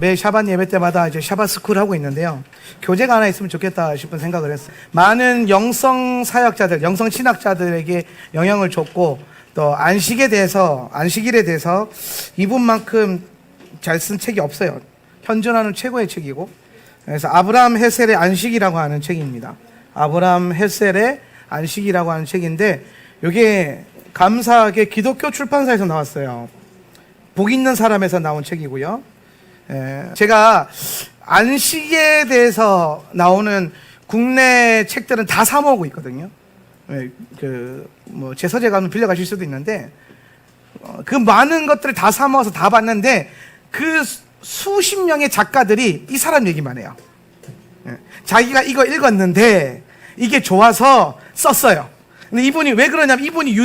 매 샤bat 예배 때마다 이제 샤bat 스쿨 하고 있는데요. 교재가 하나 있으면 좋겠다 싶은 생각을 했어요. 많은 영성 사역자들, 영성 신학자들에게 영향을 줬고, 또 안식일에 대해서 이분만큼 잘 쓴 책이 없어요. 현존하는 최고의 책이고, 그래서 아브라함 헤셀의 안식이라고 하는 책입니다. 아브라함 헤셀의 안식이라고 하는 책인데, 이게 감사하게 기독교 출판사에서 나왔어요. 복 있는 사람에서 나온 책이고요. 제가 안식에 대해서 나오는 국내 책들은 다 사 모으고 있거든요. 제 서재 가면 빌려가실 수도 있는데, 그 많은 것들을 다 사 모아서 다 봤는데, 그 수십 명의 작가들이 이 사람 얘기만 해요. 자기가 이거 읽었는데 이게 좋아서 썼어요. 근데 이분이 왜 그러냐면, 이분이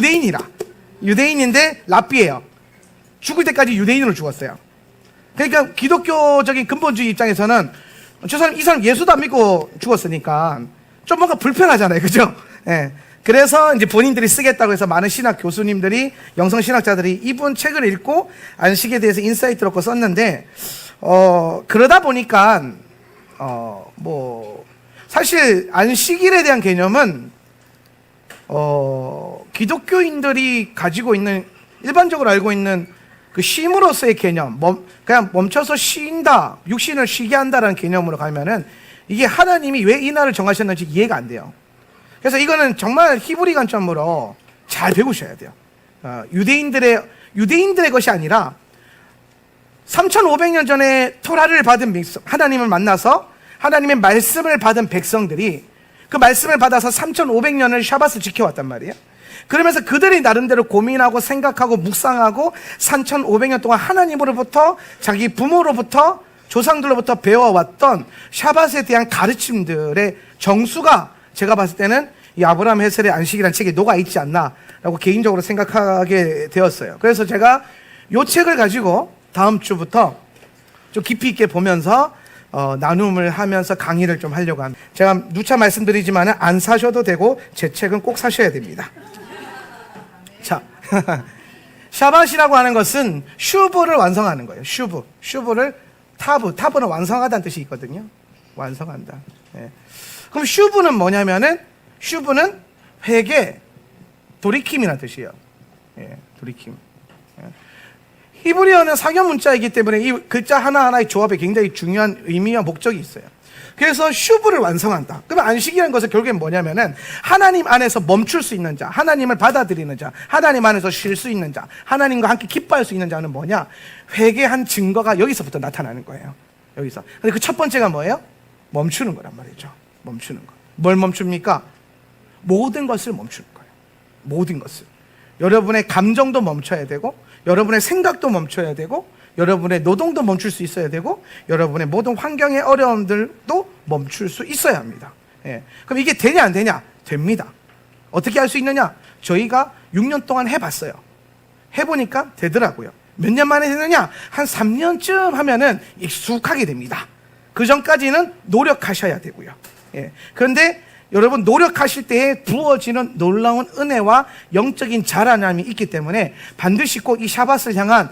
유대인인데 랍비예요. 죽을 때까지 유대인으로 죽었어요. 그러니까 기독교적인 근본주의 입장에서는 이 사람 예수도 안 믿고 죽었으니까 좀 뭔가 불편하잖아요. 그죠? 예. 그래서 이제 본인들이 쓰겠다고 해서 많은 신학 교수님들이, 영성 신학자들이 이분 책을 읽고 안식에 대해서 인사이트를 얻고 썼는데, 그러다 보니까, 사실 안식일에 대한 개념은, 기독교인들이 가지고 있는, 일반적으로 알고 있는 그 쉼으로서의 개념, 그냥 멈춰서 쉰다, 육신을 쉬게 한다라는 개념으로 가면은, 이게 하나님이 왜 이 날을 정하셨는지 이해가 안 돼요. 그래서 이거는 정말 히브리 관점으로 잘 배우셔야 돼요. 유대인들의 것이 아니라 3,500년 전에 토라를 받은 하나님을 만나서 하나님의 말씀을 받은 백성들이 그 말씀을 받아서 3,500년을 샤밧을 지켜왔단 말이에요. 그러면서 그들이 나름대로 고민하고 생각하고 묵상하고 3,500년 동안 하나님으로부터, 자기 부모로부터, 조상들로부터 배워왔던 샤밧에 대한 가르침들의 정수가 제가 봤을 때는 이 아브라함 헤셀의 안식이라는 책에 녹아있지 않나라고 개인적으로 생각하게 되었어요. 그래서 제가 이 책을 가지고 다음 주부터 좀 깊이 있게 보면서 나눔을 하면서 강의를 좀 하려고 합니다. 제가 누차 말씀드리지만 안 사셔도 되고 제 책은 꼭 사셔야 됩니다. 자, 샤밧이라고 하는 것은 슈브를 완성하는 거예요. 슈브를 타브는 완성하다는 뜻이 있거든요. 완성한다. 네. 그럼 슈브는 뭐냐면은, 슈브는 회개, 돌이킴이라는 뜻이에요. 예, 돌이킴. 예. 히브리어는 상형 문자이기 때문에 이 글자 하나하나의 조합에 굉장히 중요한 의미와 목적이 있어요. 그래서 슈브를 완성한다. 그러면 안식이라는 것은 결국엔 뭐냐면은, 하나님 안에서 멈출 수 있는 자, 하나님을 받아들이는 자, 하나님 안에서 쉴 수 있는 자, 하나님과 함께 기뻐할 수 있는 자는 뭐냐? 회개한 증거가 여기서부터 나타나는 거예요. 여기서. 근데 그 첫 번째가 뭐예요? 멈추는 거란 말이죠. 멈추는 거. 뭘 멈춥니까? 모든 것을 멈추는 거예요. 모든 것을. 여러분의 감정도 멈춰야 되고, 여러분의 생각도 멈춰야 되고, 여러분의 노동도 멈출 수 있어야 되고, 여러분의 모든 환경의 어려움들도 멈출 수 있어야 합니다. 예. 그럼 이게 되냐 안 되냐? 됩니다. 어떻게 할 수 있느냐? 저희가 6년 동안 해봤어요. 해보니까 되더라고요. 몇 년 만에 되느냐? 한 3년쯤 하면은 익숙하게 됩니다. 그 전까지는 노력하셔야 되고요. 예. 그런데 여러분, 노력하실 때에 부어지는 놀라운 은혜와 영적인 자라남이 있기 때문에 반드시 꼭 이 샤밧을 향한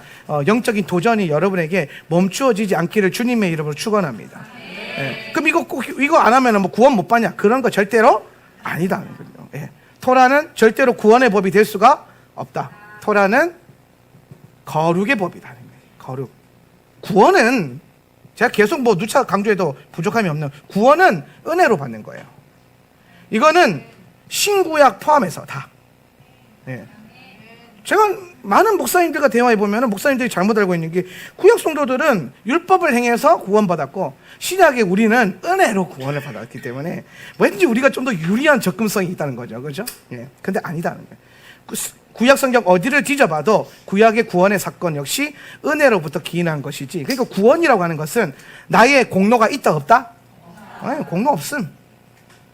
영적인 도전이 여러분에게 멈추어지지 않기를 주님의 이름으로 축원합니다. 예. 그럼 이거 안 하면 뭐 구원 못 받냐? 그런 거 절대로 아니다는 거죠. 예. 토라는 절대로 구원의 법이 될 수가 없다. 토라는 거룩의 법이라는 거예요. 거룩. 구원은 제가 계속 누차 강조해도 부족함이 없는, 구원은 은혜로 받는 거예요. 이거는 신구약 포함해서 다. 예. 제가 많은 목사님들과 대화해보면 목사님들이 잘못 알고 있는 게, 구약 성도들은 율법을 행해서 구원받았고, 신약의 우리는 은혜로 구원을 받았기 때문에 왠지 우리가 좀 더 유리한 접근성이 있다는 거죠. 그죠? 예. 근데 아니다는 거예요. 구약 성경 어디를 뒤져봐도 구약의 구원의 사건 역시 은혜로부터 기인한 것이지. 그러니까 구원이라고 하는 것은 나의 공로가 있다 없다? 아니, 공로 없음.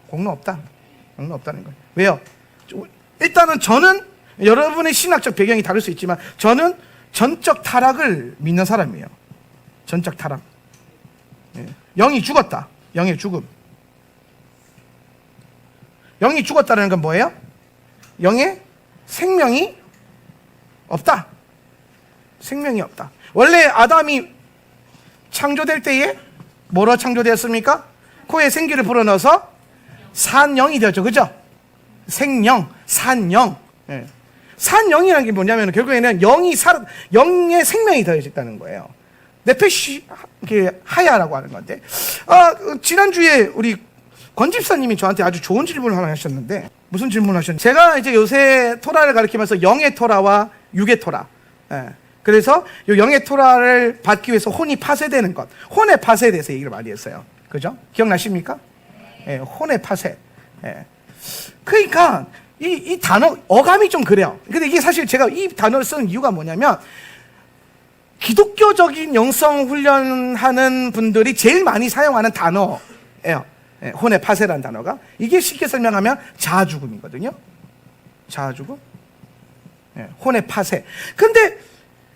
공로 없다. 공로 없다는 거예요. 왜요? 일단은 저는, 여러분의 신학적 배경이 다를 수 있지만 저는 전적 타락을 믿는 사람이에요. 전적 타락. 예. 영이 죽었다. 영의 죽음. 영이 죽었다는 건 뭐예요? 영의 생명이 없다. 생명이 없다. 원래 아담이 창조될 때에 뭐로 창조되었습니까? 코에 생기를 불어넣어서 산영이 되었죠. 그죠? 생영, 산영. 예. 산영이라는 게 뭐냐면 결국에는 영의 생명이 더해졌다는 거예요. 네페시 하야라고 하는 건데, 지난주에 우리 권 집사님이 저한테 아주 좋은 질문을 하나 하셨는데, 무슨 질문을 하셨는지, 제가 이제 요새 토라를 가르치면서 영의 토라와 육의 토라, 그래서 이 영의 토라를 받기 위해서 혼이 파쇄되는 것, 혼의 파쇄에 대해서 얘기를 많이 했어요. 그죠? 기억나십니까? 혼의 파쇄. 그러니까 이 단어 어감이 좀 그래요. 근데 이게 사실 제가 이 단어를 쓰는 이유가 뭐냐면, 기독교적인 영성 훈련하는 분들이 제일 많이 사용하는 단어예요. 혼의 파쇄라는 단어가. 이게 쉽게 설명하면 자아 죽음이거든요. 자아 죽음. 혼의 파쇄. 근데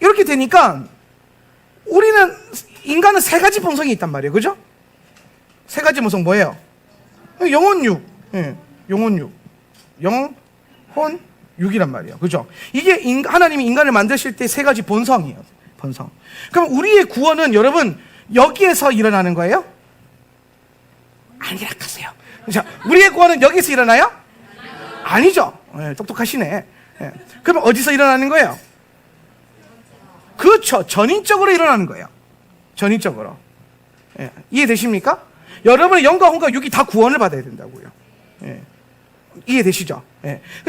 이렇게 되니까 인간은 세 가지 본성이 있단 말이에요. 그죠? 세 가지 본성 뭐예요? 영혼육. 영혼육. 영, 혼, 육이란 말이에요. 그죠? 이게 하나님이 인간을 만드실 때 세 가지 본성이에요. 본성. 그럼 우리의 구원은 여러분 여기에서 일어나는 거예요? 아니라 하세요. 자, 우리의 구원은 여기서 일어나요? 아니죠. 똑똑하시네. 그럼 어디서 일어나는 거예요? 그렇죠. 전인적으로 일어나는 거예요. 전인적으로. 이해되십니까? 여러분의 영과 혼과 육이 다 구원을 받아야 된다고요. 이해되시죠?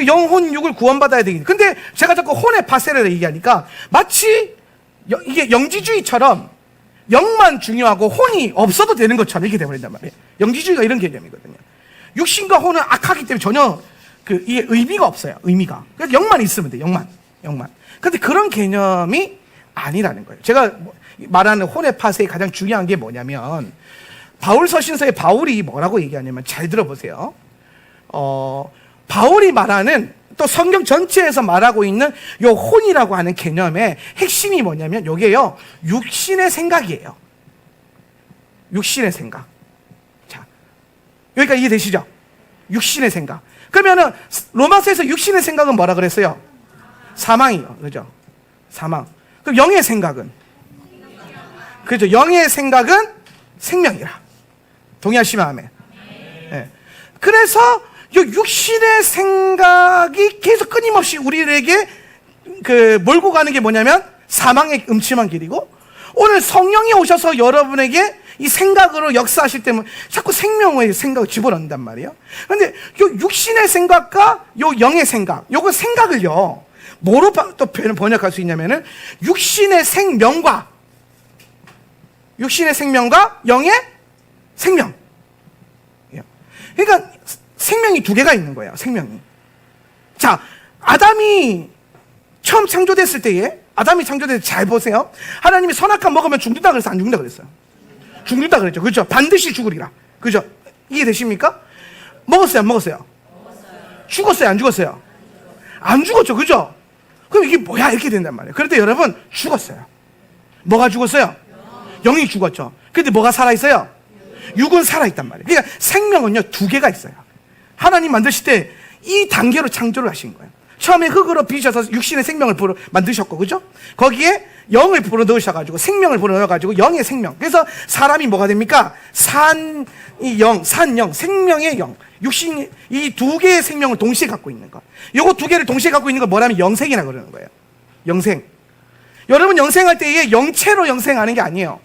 영혼 육을 구원받아야 되긴. 근데 제가 자꾸 혼의 파쇄를 얘기하니까 마치 이게 영지주의처럼 영만 중요하고 혼이 없어도 되는 것처럼 이렇게 되어버린단 말이에요. 영지주의가 이런 개념이거든요. 육신과 혼은 악하기 때문에 전혀 이게 의미가 없어요. 의미가. 그래서 영만 있으면 돼. 영만. 근데 그런 개념이 아니라는 거예요. 제가 말하는 혼의 파쇄의 가장 중요한 게 뭐냐면, 바울 서신서에 바울이 뭐라고 얘기하냐면, 잘 들어보세요. 바울이 말하는, 또 성경 전체에서 말하고 있는 요 혼이라고 하는 개념의 핵심이 뭐냐면, 요게요, 육신의 생각이에요. 육신의 생각. 자, 여기까지 이해되시죠? 육신의 생각. 그러면은 로마서에서 육신의 생각은 뭐라 그랬어요? 사망이요. 그죠? 사망. 그럼 영의 생각은? 그죠? 영의 생각은 생명이라. 동의하시면 아멘. 그래서 이 육신의 생각이 계속 끊임없이 우리에게 몰고 가는 게 뭐냐면 사망의 음침한 길이고, 오늘 성령이 오셔서 여러분에게 이 생각으로 역사하실 때면 자꾸 생명의 생각을 집어넣는단 말이에요. 그런데 요 육신의 생각과 요 영의 생각, 요거 생각을요 뭐로 또 번역할 수 있냐면은 육신의 생명과 영의 생명. 그러니까 생명이 두 개가 있는 거예요. 생명이. 자, 아담이 처음 창조됐을 때에, 잘 보세요. 하나님이 선악과 먹으면 죽는다 그래서 안 죽는다 그랬어요. 죽는다 그랬죠. 그렇죠? 반드시 죽으리라. 그죠? 이해되십니까? 먹었어요, 안 먹었어요? 죽었어요, 안 죽었어요? 안 죽었죠. 그죠? 그럼 이게 뭐야? 이렇게 된단 말이에요. 그럴 때 여러분, 죽었어요. 뭐가 죽었어요? 영이 죽었죠. 근데 뭐가 살아있어요? 육은 살아있단 말이에요. 그러니까 생명은요, 두 개가 있어요. 하나님 만드실 때 이 단계로 창조를 하신 거예요. 처음에 흑으로 빚어서 육신의 생명을 만드셨고, 그죠? 거기에 영을 불어넣으셔가지고, 생명을 불어넣어가지고, 영의 생명. 그래서 사람이 뭐가 됩니까? 산영, 생명의 영. 육신, 이 두 개의 생명을 동시에 갖고 있는 것. 요거 두 개를 동시에 갖고 있는 걸 뭐라면 영생이라고 그러는 거예요. 영생. 여러분 영생할 때에 영체로 영생하는 게 아니에요.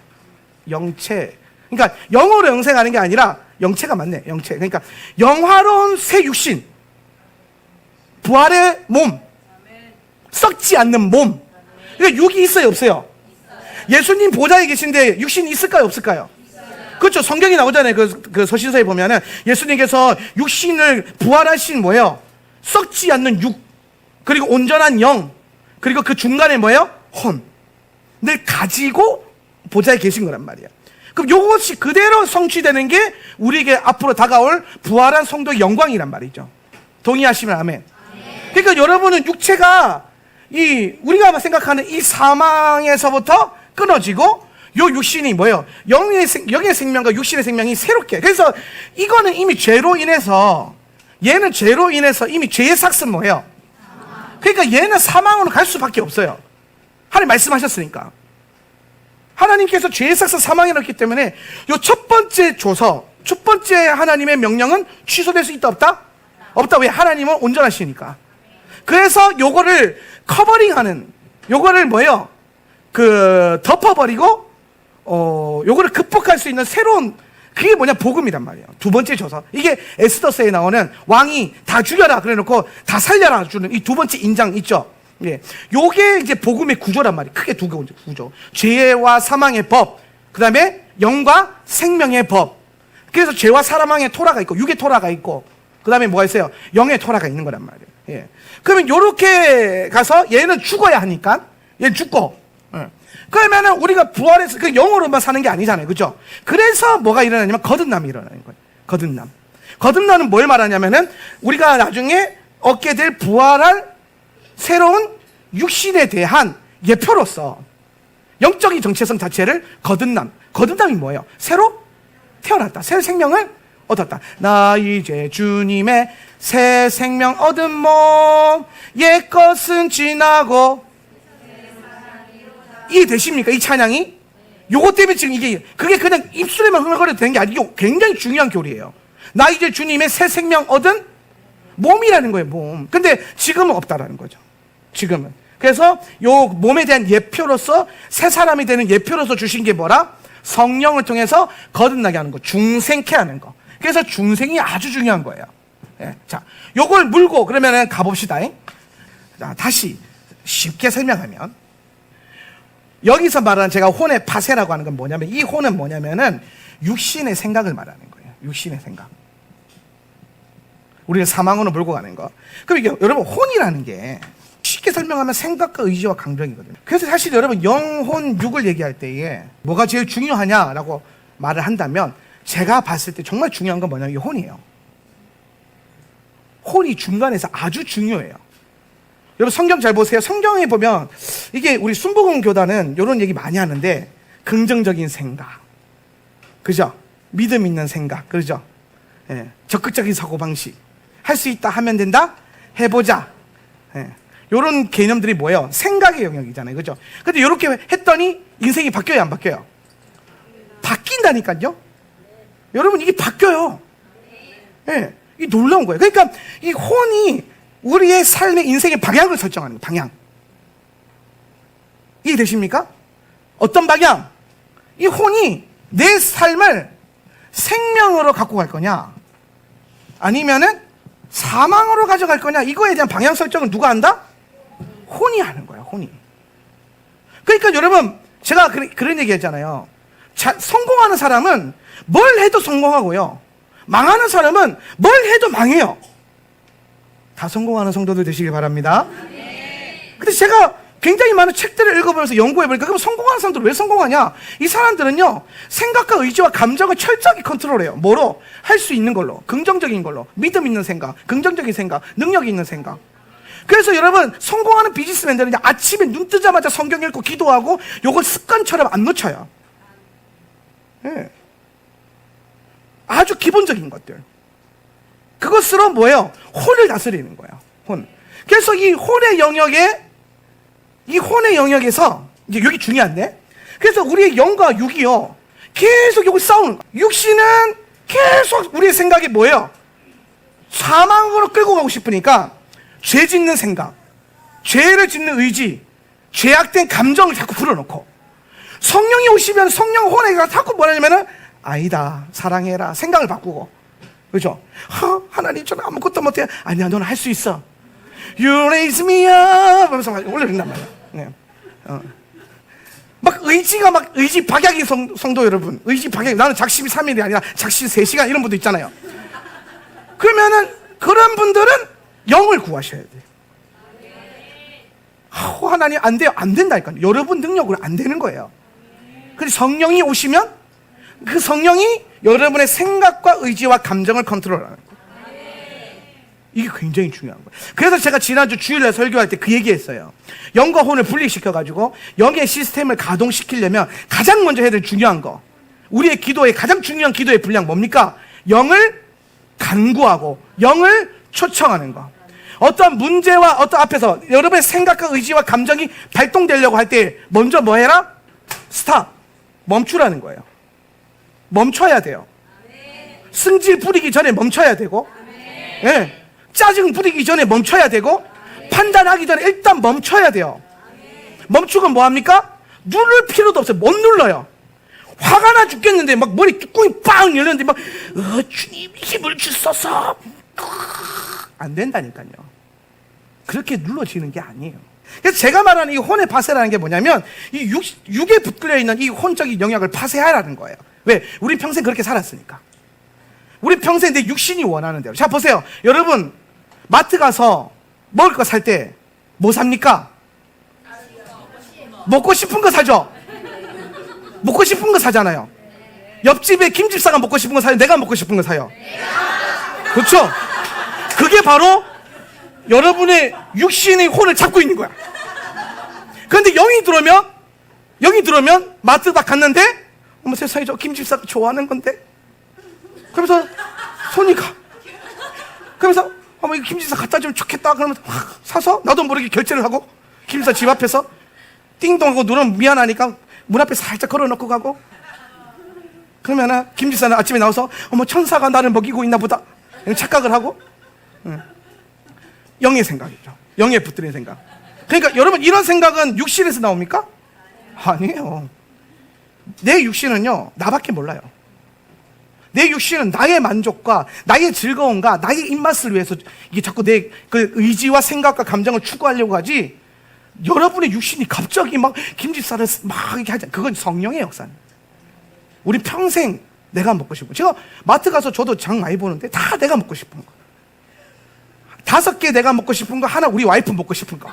영체. 그러니까 영으로 영생하는 게 아니라, 영체가 맞네, 영체. 그러니까 영화로운 새 육신. 부활의 몸. 썩지 않는 몸. 그러니까 육이 있어요, 없어요? 예수님 보좌에 계신데 육신이 있을까요, 없을까요? 그렇죠. 성경이 나오잖아요. 그 서신서에 보면은 예수님께서 육신을 부활하신 뭐예요? 썩지 않는 육, 그리고 온전한 영, 그리고 그 중간에 뭐예요? 혼을 가지고 보좌에 계신 거란 말이에요. 그럼 이것이 그대로 성취되는 게 우리에게 앞으로 다가올 부활한 성도의 영광이란 말이죠. 동의하시면 아멘. 그러니까 여러분은 육체가 우리가 생각하는 이 사망에서부터 끊어지고, 요 육신이 뭐예요? 영의 생명과 육신의 생명이 새롭게. 그래서 이거는 이미 죄로 인해서, 얘는 죄로 인해서 이미 죄의 삭은 뭐예요? 그러니까 얘는 사망으로 갈 수밖에 없어요. 하나님 말씀하셨으니까. 하나님께서 죄의 삭서 사망에 넣기 때문에 요 첫 번째 조서, 첫 번째 하나님의 명령은 취소될 수 있다 없다? 없다. 왜? 하나님은 온전하시니까. 그래서 요거를 커버링하는, 요거를 뭐예요? 덮어버리고 요거를 극복할 수 있는 새로운, 그게 뭐냐? 복음이란 말이에요. 두 번째 조서. 이게 에스더서에 나오는 왕이 다 죽여라 그래놓고 다 살려라 주는 이 두 번째 인장 있죠. 예, 요게 이제 복음의 구조란 말이에요. 크게 두 가지 구조. 죄와 사망의 법, 그 다음에 영과 생명의 법. 그래서 죄와 사망의 토라가 있고, 육의 토라가 있고, 그 다음에 뭐가 있어요? 영의 토라가 있는 거란 말이에요. 예. 그러면 요렇게 가서 얘는 죽어야 하니까, 얘는 죽고, 예. 그러면은 우리가 부활해서 그 영으로만 사는 게 아니잖아요. 그죠? 그래서 뭐가 일어나냐면 거듭남이 일어나는 거예요. 거듭남. 거듭남은 뭘 말하냐면은 우리가 나중에 얻게 될 부활할 새로운 육신에 대한 예표로서 영적인 정체성 자체를 거듭남. 거듭남이 뭐예요? 새로 태어났다. 새 생명을 얻었다. 나 이제 주님의 새 생명 얻은 몸, 옛것은 지나고. 이해되십니까? 이 찬양이? 요것 때문에 지금 그게 그냥 입술에만 흥얼거려도 되는 게 아니고 굉장히 중요한 교리예요. 나 이제 주님의 새 생명 얻은 몸이라는 거예요, 몸. 근데 지금은 없다라는 거죠. 지금은. 그래서 요 몸에 대한 예표로서 새 사람이 되는 예표로서 주신 게 뭐라? 성령을 통해서 거듭나게 하는 거, 중생케 하는 거. 그래서 중생이 아주 중요한 거예요. 예. 자, 요걸 물고 그러면은 가봅시다. 자, 다시 쉽게 설명하면 여기서 말하는 제가 혼의 파세라고 하는 건 뭐냐면, 이 혼은 뭐냐면은 육신의 생각을 말하는 거예요. 육신의 생각. 우리는 사망으로 몰고 가는 거. 그럼 이게 여러분 혼이라는 게 쉽게 설명하면 생각과 의지와 감정이거든요. 그래서 사실 여러분 영혼 육을 얘기할 때에 뭐가 제일 중요하냐라고 말을 한다면 제가 봤을 때 정말 중요한 건 뭐냐면 이 혼이에요. 혼이 중간에서 아주 중요해요. 여러분 성경 잘 보세요. 성경에 보면 이게 우리 순복음 교단은 이런 얘기 많이 하는데 긍정적인 생각, 그죠? 믿음 있는 생각, 그죠? 예. 적극적인 사고방식, 할 수 있다 하면 된다, 해보자. 예. 이런 개념들이 뭐예요? 생각의 영역이잖아요, 그죠? 근데 이렇게 했더니 인생이 바뀌어요, 안 바뀌어요? 바뀐다니까요. 여러분 이게 바뀌어요. 예. 이 놀라운 거예요. 그러니까 이 혼이 우리의 삶의 인생의 방향을 설정하는 거예요. 방향. 이해되십니까? 어떤 방향? 이 혼이 내 삶을 생명으로 갖고 갈 거냐, 아니면은 사망으로 가져갈 거냐, 이거에 대한 방향 설정은 누가 한다? 혼이 하는 거야, 혼이. 그러니까 여러분 제가 그런 얘기 했잖아요. 성공하는 사람은 뭘 해도 성공하고요, 망하는 사람은 뭘 해도 망해요. 다 성공하는 성도들 되시길 바랍니다. 근데 제가 굉장히 많은 책들을 읽어보면서 연구해보니까 그럼 성공하는 사람들은 왜 성공하냐? 이 사람들은요 생각과 의지와 감정을 철저하게 컨트롤해요. 뭐로? 할 수 있는 걸로, 긍정적인 걸로, 믿음 있는 생각, 긍정적인 생각, 능력 있는 생각. 그래서 여러분 성공하는 비즈니스맨들은 아침에 눈 뜨자마자 성경 읽고 기도하고 요걸 습관처럼 안 놓쳐요. 예. 아주 기본적인 것들. 그것으로 뭐예요? 혼을 다스리는 거예요. 혼. 그래서 이 혼의 영역에서 이제 여기 중요한데, 그래서 우리의 영과 육이요 계속 여기 싸우는 거예요. 육신은 계속 우리의 생각이 뭐예요? 사망으로 끌고 가고 싶으니까 죄 짓는 생각, 죄를 짓는 의지, 죄악된 감정을 자꾸 불어넣고, 성령이 오시면 성령 혼에가 자꾸 뭐냐면은 아니다, 사랑해라, 생각을 바꾸고, 그죠? 하나님 저는 아무것도 못해. 아니야, 너는 할 수 있어. You raise me up 하면서 올려준단 말이야. 네. 막 의지 박약인 성도 여러분, 의지 박약. 나는 작심이 3일이 아니라 작심 3시간 이런 분도 있잖아요. 그러면은 그런 분들은 영을 구하셔야 돼요. 하나님 안 돼요. 안 된다니까요. 여러분 능력으로 안 되는 거예요. 근데 성령이 오시면 그 성령이 여러분의 생각과 의지와 감정을 컨트롤하는 거예요. 이게 굉장히 중요한 거예요. 그래서 제가 지난주 주일날 설교할 때 그 얘기했어요. 영과 혼을 분리시켜가지고 영의 시스템을 가동시키려면 가장 먼저 해야 될 중요한 거, 우리의 기도의 가장 중요한 기도의 분량 뭡니까? 영을 간구하고 영을 초청하는 거. 어떤 문제와 어떤 앞에서 여러분의 생각과 의지와 감정이 발동되려고 할 때 먼저 뭐 해라? 스탑. 멈추라는 거예요. 멈춰야 돼요. 승질 부리기 전에 멈춰야 되고, 예, 짜증 부리기 전에 멈춰야 되고, 판단하기 전에 일단 멈춰야 돼요. 멈추고 뭐합니까? 누를 필요도 없어요. 못 눌러요. 화가 나 죽겠는데 막 머리 뚜껑이 빵 열렸는데 막 주님 힘을 주소서, 안 된다니까요. 그렇게 눌러지는 게 아니에요. 그래서 제가 말하는 이 혼의 파쇄라는 게 뭐냐면, 이 육에 붙들려 있는 이 혼적인 영역을 파쇄하라는 거예요. 왜? 우린 평생 그렇게 살았으니까. 우린 평생 내 육신이 원하는 대로. 자, 보세요. 여러분, 마트 가서 먹을 거 살 때 뭐 삽니까? 먹고 싶은 거 사죠? 먹고 싶은 거 사잖아요. 옆집에 김집사가 먹고 싶은 거 사요? 내가 먹고 싶은 거 사요? 그렇죠? 그게 바로 여러분의 육신의 혼을 잡고 있는 거야. 그런데 영이 들어오면 마트 딱 갔는데, 어머 세상에, 저 김집사가 좋아하는 건데? 그러면서 손이 가. 그러면서 어머 이거 김집사 갖다 주면 좋겠다. 그러면서 확 사서 나도 모르게 결제를 하고, 김집사 집 앞에서 띵동하고 누르면 미안하니까 문 앞에 살짝 걸어놓고 가고, 그러면 김집사는 아침에 나와서 어머 천사가 나를 먹이고 있나 보다 착각을 하고. 영의 생각이죠. 영에 붙들린 생각. 그러니까 여러분, 이런 생각은 육신에서 나옵니까? 아니에요. 내 육신은요, 나밖에 몰라요. 내 육신은 나의 만족과 나의 즐거움과 나의 입맛을 위해서 이게 자꾸 내 그 의지와 생각과 감정을 추구하려고 하지, 여러분의 육신이 갑자기 막 김집사를 막 이렇게 하지, 그건 성령의 역사는. 우리 평생 내가 먹고 싶은 거. 제가 마트 가서 저도 장 많이 보는데 다 내가 먹고 싶은 거. 5개 내가 먹고 싶은 거, 하나 우리 와이프 먹고 싶은 거.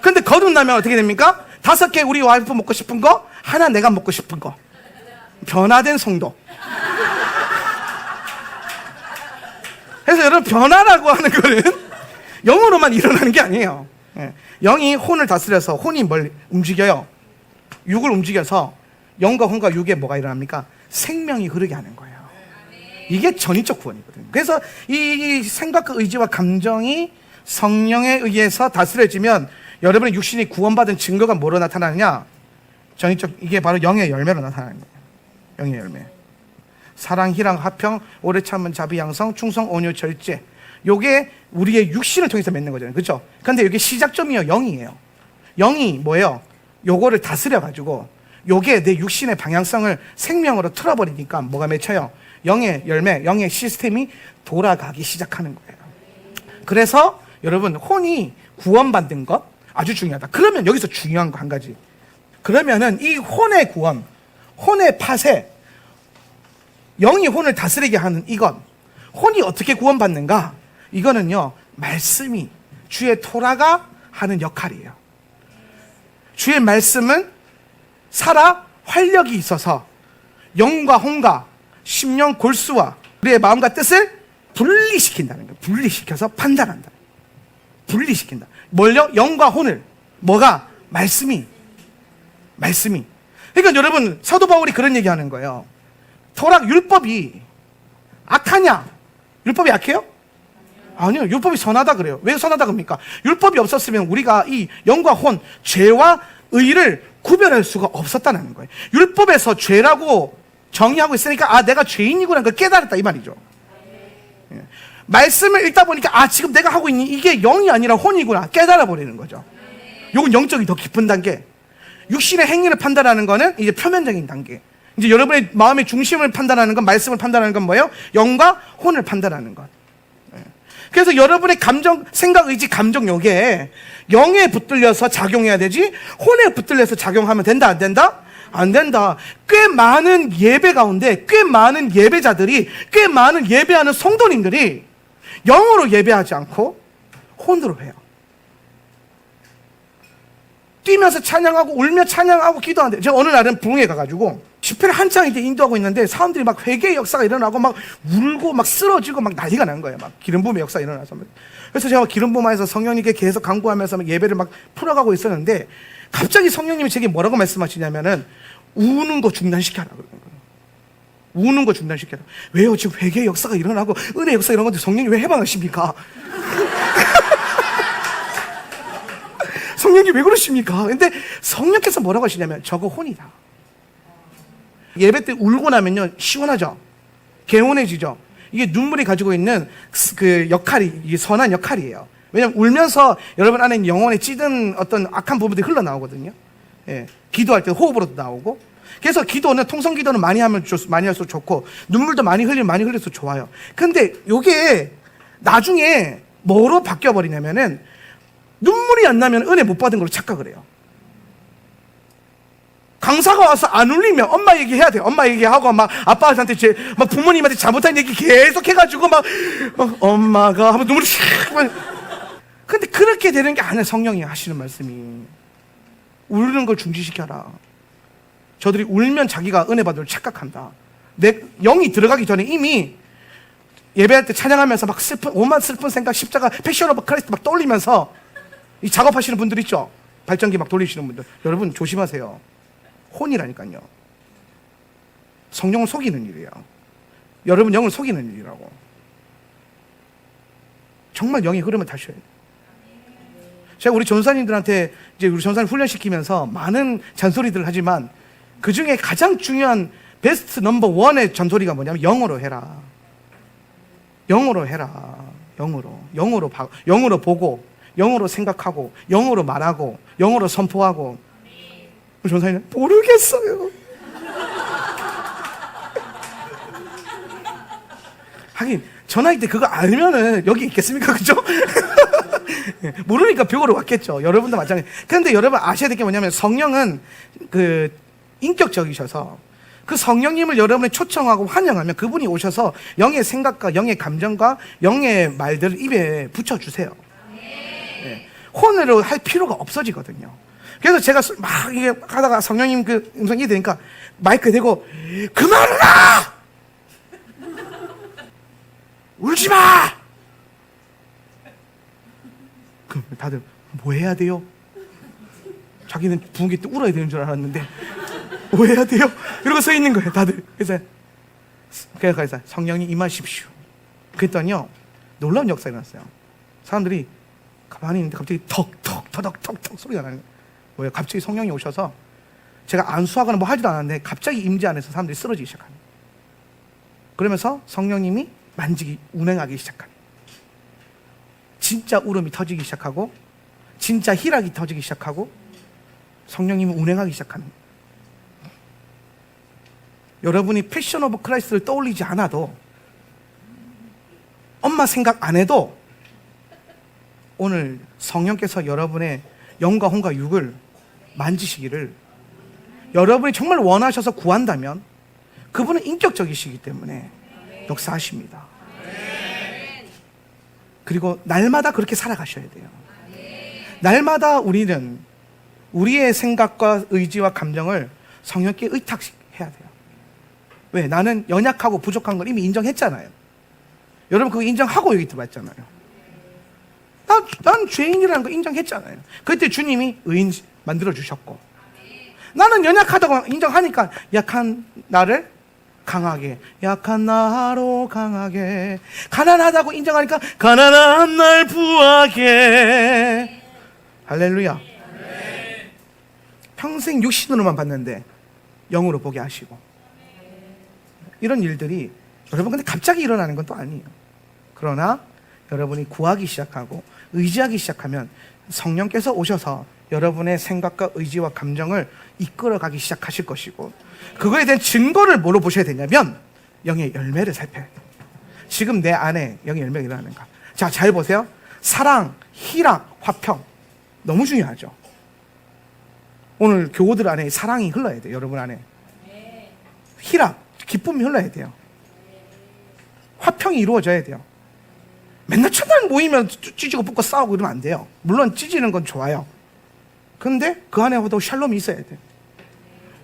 근데 거듭나면 어떻게 됩니까? 5개 우리 와이프 먹고 싶은 거, 하나 내가 먹고 싶은 거. 변화된 성도. 그래서 여러분, 변화라고 하는 거는 영으로만 일어나는 게 아니에요. 영이 혼을 다스려서, 혼이 뭘 움직여요? 육을 움직여서 영과 혼과 육에 뭐가 일어납니까? 생명이 흐르게 하는 거예요. 이게 전인적 구원이거든요. 그래서 이 생각과 의지와 감정이 성령에 의해서 다스려지면 여러분의 육신이 구원받은 증거가 뭐로 나타나느냐? 전인적, 이게 바로 영의 열매로 나타나는 거예요. 영의 열매. 사랑, 희랑, 화평, 오래 참은, 자비, 양성, 충성, 온유, 절제. 요게 우리의 육신을 통해서 맺는 거잖아요. 그렇죠? 근데 이게 시작점이요, 영이에요. 영이 뭐예요? 요거를 다스려가지고 요게 내 육신의 방향성을 생명으로 틀어버리니까 뭐가 맺혀요? 영의 열매, 영의 시스템이 돌아가기 시작하는 거예요. 그래서 여러분, 혼이 구원받는 것 아주 중요하다. 그러면 여기서 중요한 거 한 가지. 그러면은 이 혼의 구원, 혼의 파쇄, 영이 혼을 다스리게 하는 이것, 혼이 어떻게 구원받는가? 이거는요, 말씀이, 주의 토라가 하는 역할이에요. 주의 말씀은 살아 활력이 있어서 영과 혼과 심령 골수와 우리의 마음과 뜻을 분리시킨다는 거예요. 분리시켜서 판단한다. 분리시킨다. 뭘요? 영과 혼을. 뭐가? 말씀이. 그러니까 여러분, 사도 바울이 그런 얘기하는 거예요. 토락 율법이 악하냐? 율법이 악해요? 아니요, 율법이 선하다 그래요. 왜 선하다 그럽니까? 율법이 없었으면 우리가 이 영과 혼, 죄와 의를 구별할 수가 없었다는 거예요. 율법에서 죄라고 정의하고 있으니까, 아, 내가 죄인이구나, 그걸 깨달았다, 이 말이죠. 예. 말씀을 읽다 보니까, 지금 내가 하고 있는 이게 영이 아니라 혼이구나, 깨달아 버리는 거죠. 요건 영적이 더 깊은 단계. 육신의 행위를 판단하는 거는 이제 표면적인 단계. 이제 여러분의 마음의 중심을 판단하는 건, 말씀을 판단하는 건 뭐예요? 영과 혼을 판단하는 것. 그래서 여러분의 감정, 생각, 의지, 감정, 요게 영에 붙들려서 작용해야 되지, 혼에 붙들려서 작용하면 된다, 안 된다? 안 된다. 꽤 많은 예배 가운데, 꽤 많은 예배자들이, 꽤 많은 예배하는 성도님들이 영으로 예배하지 않고 혼으로 해요. 뛰면서 찬양하고 울며 찬양하고 기도하는데, 제가 어느 날은 부흥회 가가지고 집회를 한창 이제 인도하고 있는데 사람들이 막 회개의 역사가 일어나고 막 울고 막 쓰러지고 막 난리가 난 거예요. 막 기름 부음의 역사가 일어나서. 그래서 제가 기름 부음에서 성령님께 계속 간구하면서 막 예배를 막 풀어가고 있었는데, 갑자기 성령님이 제게 뭐라고 말씀하시냐면은, 우는 거 중단시켜라 그러는 거예요. 우는 거 중단시켜라. 왜요? 지금 회개의 역사가 일어나고 은혜의 역사가 일어나는데 성령님 왜 해방하십니까? 성령님 왜 그러십니까? 근데 성령께서 뭐라고 하시냐면 저거 혼이다. 예배 때 울고 나면요 시원하죠? 개운해지죠? 이게 눈물이 가지고 있는 그 역할이, 이게 선한 역할이에요. 왜냐면 울면서 여러분 안에 있는 영혼에 찌든 어떤 악한 부분들이 흘러나오거든요. 예, 기도할 때 호흡으로도 나오고. 그래서 기도는, 통성 기도는 많이 할수록 좋고, 눈물도 많이 흘려서 좋아요. 근데 요게 나중에 뭐로 바뀌어버리냐면은, 눈물이 안 나면 은혜 못 받은 걸로 착각을 해요. 강사가 와서 안 울리면 엄마 얘기해야 돼요. 엄마 얘기하고 막 아빠한테 막 부모님한테 잘못한 얘기 계속 해가지고 막 엄마가 하면 눈물이 샥. 근데 그렇게 되는 게 아니라 성령이 하시는 말씀이 울는 걸 중지시켜라. 저들이 울면 자기가 은혜 받을 착각한다. 내 영이 들어가기 전에 이미 예배할 때 찬양하면서 막 오만 슬픈 생각, 십자가, 패션 오브 크라이스트 막 떠올리면서 이 작업하시는 분들 있죠? 발전기 막 돌리시는 분들. 여러분 조심하세요. 혼이라니까요. 성령을 속이는 일이에요. 여러분 영을 속이는 일이라고. 정말 영의 흐름을 타셔야 돼요. 제가 우리 전사님들한테 이제 우리 전사님 훈련시키면서 많은 잔소리들을 하지만 그 중에 가장 중요한 베스트 넘버 원의 잔소리가 뭐냐면 영어로 해라. 영어로 해라. 영어로 보고, 영어로 생각하고, 영어로 말하고, 영어로 선포하고. 우리 전사님은 모르겠어요. 하긴 전화할 때 그거 알면은 여기 있겠습니까? 그죠? 모르니까 벽으로 왔겠죠. 여러분도 마찬가지. 그런데 여러분 아셔야 될 게 뭐냐면 성령은 그 인격적이셔서 그 성령님을 여러분이 초청하고 환영하면 그분이 오셔서 영의 생각과 영의 감정과 영의 말들을 입에 붙여주세요. 네. 혼으로 할 필요가 없어지거든요. 그래서 제가 막 이게 하다가 성령님 그 음성이 되니까 마이크 대고 그만해라! 울지 마! 그럼 다들 뭐 해야 돼요? 자기는 부흥회 때 울어야 되는 줄 알았는데 뭐 해야 돼요? 이러고 서 있는 거예요 다들. 그래서 성령님 임하십시오. 그랬더니요 놀라운 역사가 일어났어요. 사람들이 가만히 있는데 갑자기 턱턱 소리가 나는 거예요. 뭐예요? 갑자기 성령이 오셔서 제가 안수하거나 뭐 하지도 않았는데 갑자기 임재 안에서 사람들이 쓰러지기 시작합니다. 그러면서 성령님이 만지기, 운행하기 시작합니다. 진짜 울음이 터지기 시작하고 진짜 희락이 터지기 시작하고 성령님이 운행하기 시작합니다. 여러분이 패션 오브 크라이스트를 떠올리지 않아도 엄마 생각 안 해도 오늘 성령께서 여러분의 영과 혼과 육을 만지시기를 여러분이 정말 원하셔서 구한다면 그분은 인격적이시기 때문에 역사하십니다. 그리고 날마다 그렇게 살아가셔야 돼요. 날마다 우리는 우리의 생각과 의지와 감정을 성령께 의탁해야 돼요. 왜? 나는 연약하고 부족한 걸 이미 인정했잖아요. 여러분 그거 인정하고 여기 들어왔잖아요. 난 죄인이라는 거 인정했잖아요. 그때 주님이 의인 만들어주셨고 나는 연약하다고 인정하니까 약한 나를 강하게, 약한 나로 강하게, 가난하다고 인정하니까 가난한 날 부하게. 할렐루야. 평생 육신으로만 봤는데 영으로 보게 하시고. 이런 일들이 여러분 근데 갑자기 일어나는 건 또 아니에요. 그러나 여러분이 구하기 시작하고 의지하기 시작하면 성령께서 오셔서 여러분의 생각과 의지와 감정을 이끌어가기 시작하실 것이고 그거에 대한 증거를 뭐로 보셔야 되냐면 영의 열매를 살펴야 돼요. 지금 내 안에 영의 열매가 일어나는가. 자, 잘 보세요. 사랑, 희락, 화평 너무 중요하죠. 오늘 교우들 안에 사랑이 흘러야 돼요. 여러분 안에 희락, 기쁨이 흘러야 돼요. 화평이 이루어져야 돼요. 맨날 첫날 모이면 찢지고 붙고 싸우고 이러면 안 돼요. 물론 찢지는 건 좋아요. 근데 그 안에도 샬롬이 있어야 돼요.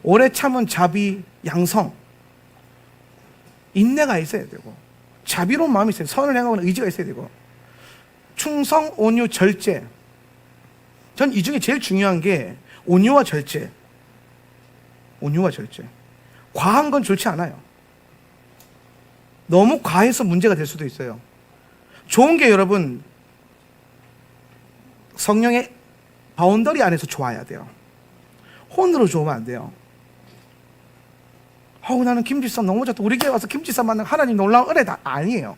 오래 참은 자비, 양성, 인내가 있어야 되고 자비로운 마음이 있어야 되고 선을 행하고는 의지가 있어야 되고 충성, 온유, 절제. 전 이 중에 제일 중요한 게 온유와 절제. 온유와 절제. 과한 건 좋지 않아요. 너무 과해서 문제가 될 수도 있어요. 좋은 게 여러분 성령의 바운더리 안에서 좋아야 돼요. 혼으로 좋으면 안 돼요. 나는 김지선 너무 좋다. 우리 교회 와서 김지선 만나면 하나님 놀라운 은혜다. 아니에요.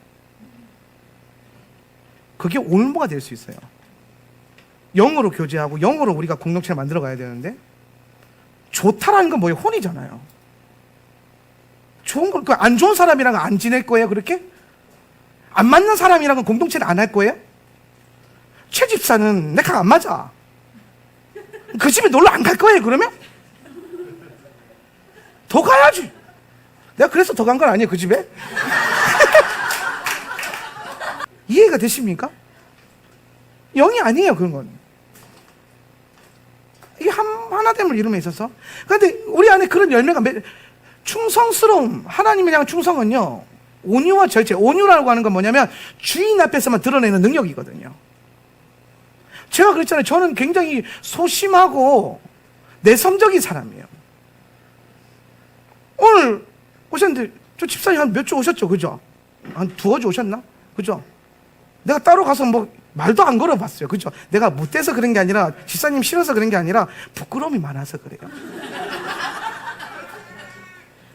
그게 올무가 될 수 있어요. 영으로 교제하고 영으로 우리가 공동체를 만들어 가야 되는데, 좋다라는 건 뭐예요? 혼이잖아요. 좋은 걸, 안 좋은 사람이랑 안 지낼 거예요, 그렇게? 안 맞는 사람이랑은 공동체를 안 할 거예요? 최 집사는 내가 안 맞아. 그 집에 놀러 안 갈 거예요, 그러면? 더 가야지. 내가 그래서 더 간 건 아니에요, 그 집에? 이해가 되십니까? 영이 아니에요, 그런 건. 이게 하나됨을 이루면 있어서. 그런데 우리 안에 그런 열매가 충성스러움, 하나님에 대한 충성은요, 온유와 절제. 온유라고 하는 건 뭐냐면 주인 앞에서만 드러내는 능력이거든요. 제가 그랬잖아요. 저는 굉장히 소심하고 내성적인 사람이에요. 오늘 오셨는데 저 집사님 한 몇 주 오셨죠, 그죠? 한 두어 주 오셨나? 그죠? 내가 따로 가서 뭐 말도 안 걸어봤어요, 그죠? 내가 못돼서 그런 게 아니라, 집사님 싫어서 그런 게 아니라 부끄러움이 많아서 그래요.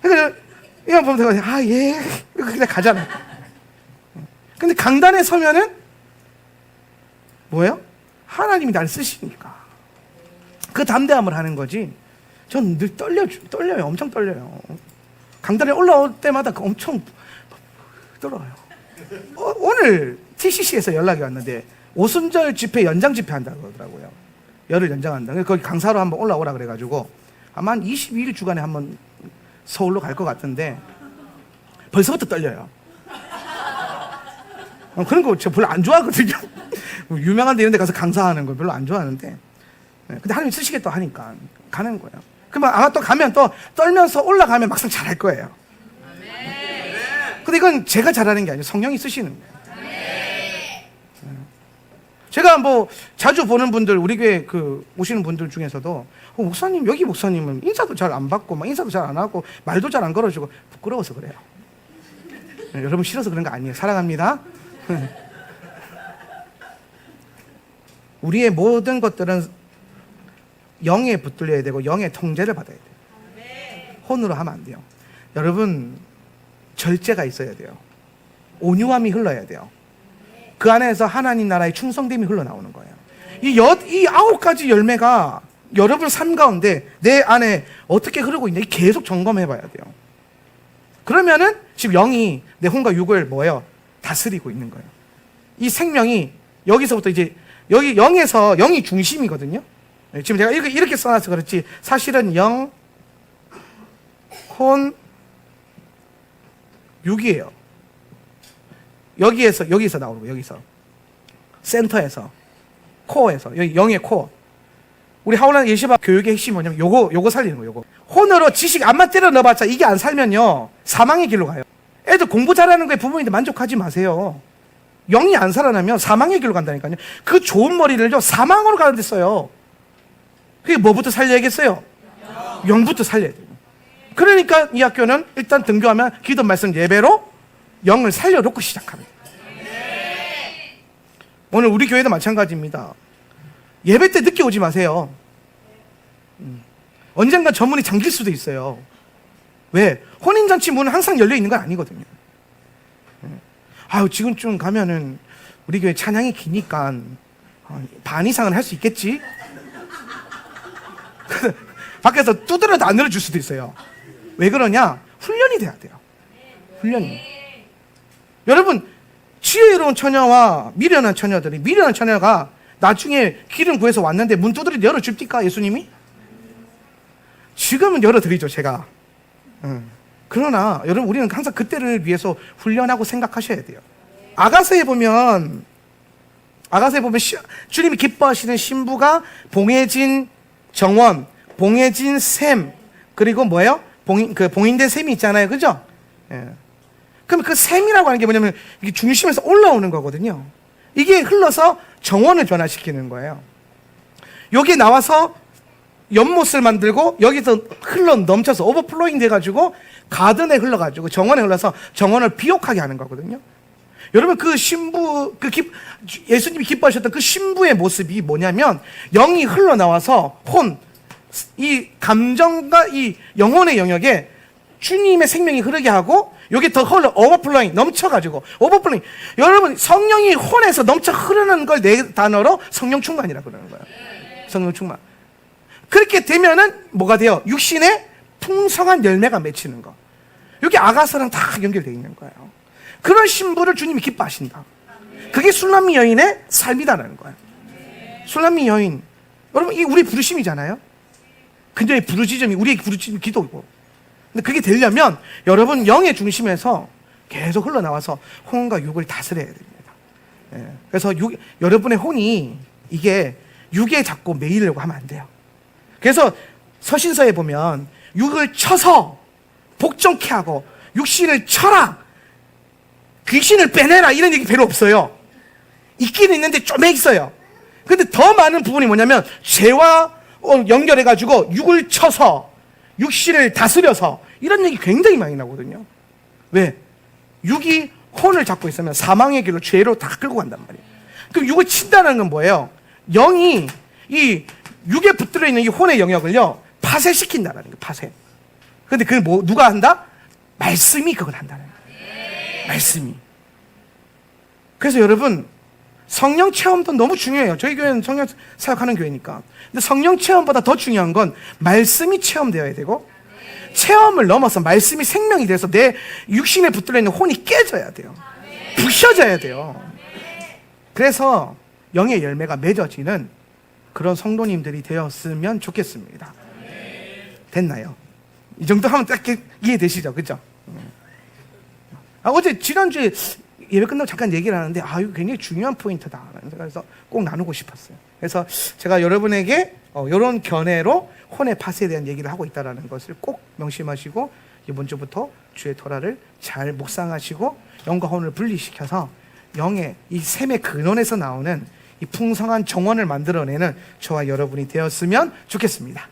그러니까 이거 보면 내가 예, 그냥 가잖아. 근데 강단에 서면은 뭐예요? 하나님이 날 쓰시니까 그 담대함을 하는 거지. 전 늘 떨려요. 엄청 떨려요. 강단에 올라올 때마다 엄청 떨어요. 오늘 TCC에서 연락이 왔는데 오순절 집회 연장 집회 한다고 그러더라고요. 열흘 연장한다. 거기 강사로 한번 올라오라 그래가지고 아마 한 22일 주간에 한번 서울로 갈 것 같은데 벌써부터 떨려요. 그런 거 저 별로 안 좋아하거든요. 유명한 데 이런 데 가서 강사하는 거 별로 안 좋아하는데, 근데 하나님 쓰시겠다 하니까 가는 거예요. 그러면 아마 또 가면 또 떨면서 올라가면 막상 잘할 거예요. 근데 이건 제가 잘하는 게 아니에요. 성령이 쓰시는 거예요. 제가 뭐 자주 보는 분들, 우리 교회 오시는 분들 중에서도 목사님, 여기 목사님은 인사도 잘 안 받고 막 인사도 잘 안 하고 말도 잘 안 걸어주고 부끄러워서 그래요. 여러분 싫어서 그런 거 아니에요. 사랑합니다. 우리의 모든 것들은 영에 붙들려야 되고 영의 통제를 받아야 돼요. 혼으로 하면 안 돼요. 여러분, 절제가 있어야 돼요. 온유함이 흘러야 돼요. 그 안에서 하나님 나라의 충성됨이 흘러나오는 거예요. 이 9가지 열매가 여러분 삶 가운데 내 안에 어떻게 흐르고 있냐, 계속 점검해 봐야 돼요. 그러면은 지금 영이 내 혼과 육을 뭐예요? 다스리고 있는 거예요. 이 생명이 여기서부터 이제 여기 영이 중심이거든요. 지금 제가 이렇게 써놔서 그렇지 사실은 영, 혼, 육이에요. 여기서 나오고, 여기서 센터에서, 코어에서, 여기 영의 코어. 우리 하울란 예시바 교육의 핵심이 뭐냐면 요거 살리는 거예요. 요거 혼으로 지식 안만 때려 넣어봤자 이게 안 살면요 사망의 길로 가요. 애들 공부 잘하는 거에 부모님들 만족하지 마세요. 영이 안 살아나면 사망의 길로 간다니까요. 그 좋은 머리를요 사망으로 가는 데 써요. 그게 뭐부터 살려야겠어요? 영부터 살려야 돼요. 그러니까 이 학교는 일단 등교하면 기도, 말씀, 예배로 영을 살려놓고 시작합니다. 오늘 우리 교회도 마찬가지입니다. 예배 때 늦게 오지 마세요. 언젠가 저 문이 잠길 수도 있어요. 왜? 혼인잔치 문은 항상 열려 있는 건 아니거든요. 지금쯤 가면은 우리 교회 찬양이 기니까 반 이상은 할 수 있겠지? 밖에서 두드려도 안 들어줄 수도 있어요. 왜 그러냐? 훈련이 돼야 돼요. 훈련이. 여러분, 지혜로운 처녀와 미련한 처녀들이, 미련한 처녀가 나중에 길은 구해서 왔는데 문 두드려 열어줍니까, 예수님이? 지금은 열어드리죠, 제가. 그러나 여러분, 우리는 항상 그때를 위해서 훈련하고 생각하셔야 돼요. 아가서에 보면 주님이 기뻐하시는 신부가 봉해진 정원, 봉해진 샘, 그리고 뭐예요? 봉인된 샘이 있잖아요, 그죠? 예. 그럼 그 샘이라고 하는 게 뭐냐면 이게 중심에서 올라오는 거거든요. 이게 흘러서 정원을 변화시키는 거예요. 여기 나와서 연못을 만들고 여기서 흘러 넘쳐서 오버플로잉 돼가지고 가든에 흘러가지고 정원에 흘러서 정원을 비옥하게 하는 거거든요. 여러분 그 신부 예수님이 기뻐하셨던 그 신부의 모습이 뭐냐면 영이 흘러나와서 이 감정과 이 영혼의 영역에 주님의 생명이 흐르게 하고 여기 더 오버플로잉 넘쳐가지고 오버플로잉. 여러분 성령이 혼에서 넘쳐 흐르는 걸 내 단어로 성령 충만이라 그러는 거예요. 성령 충만. 그렇게 되면은 뭐가 돼요? 육신의 풍성한 열매가 맺히는 거. 여기 아가서랑 다 연결되어 있는 거예요. 그런 신부를 주님이 기뻐하신다. 그게 술람미 여인의 삶이다라는 거예요. 술람미 여인, 여러분 이 우리 부르심이잖아요. 근데 부르짖음이 우리의 부르짖음 기도고. 근데 그게 되려면 여러분 영의 중심에서 계속 흘러나와서 혼과 육을 다스려야 됩니다. 그래서 여러분의 혼이 이게 육에 자꾸 매이려고 하면 안 돼요. 그래서 서신서에 보면 육을 쳐서 복종케 하고 육신을 쳐라, 귀신을 빼내라 이런 얘기 별로 없어요. 있기는 있는데 좀 있어요. 근데 더 많은 부분이 뭐냐면 죄와 연결해가지고 육을 쳐서 육신을 다스려서 이런 얘기 굉장히 많이 나거든요. 왜? 육이 혼을 잡고 있으면 사망의 길로 죄로 다 끌고 간단 말이에요. 그럼 육을 친다는 건 뭐예요? 영이 이 육에 붙들어 있는 이 혼의 영역을요 파쇄시킨다는 거예요. 파쇄. 근데 그걸 누가 한다? 말씀이 그걸 한다는 거예요. 말씀이. 그래서 여러분 성령 체험도 너무 중요해요. 저희 교회는 성령 사역하는 교회니까. 근데 성령 체험보다 더 중요한 건 말씀이 체험되어야 되고 체험을 넘어서 말씀이 생명이 돼서 내 육신에 붙들어 있는 혼이 깨져야 돼요. 부셔져야 돼요. 그래서 영의 열매가 맺어지는 그런 성도님들이 되었으면 좋겠습니다. 됐나요? 이 정도 하면 딱 이해되시죠? 그죠? 어제 지난주에 예배 끝나고 잠깐 얘기를 하는데 이거 굉장히 중요한 포인트다 그래서 꼭 나누고 싶었어요. 그래서 제가 여러분에게 이런 견해로 혼의 파쇄에 대한 얘기를 하고 있다는 것을 꼭 명심하시고 이번 주부터 주의 토라를 잘 묵상하시고 영과 혼을 분리시켜서 영의 이 샘의 근원에서 나오는 이 풍성한 정원을 만들어내는 저와 여러분이 되었으면 좋겠습니다.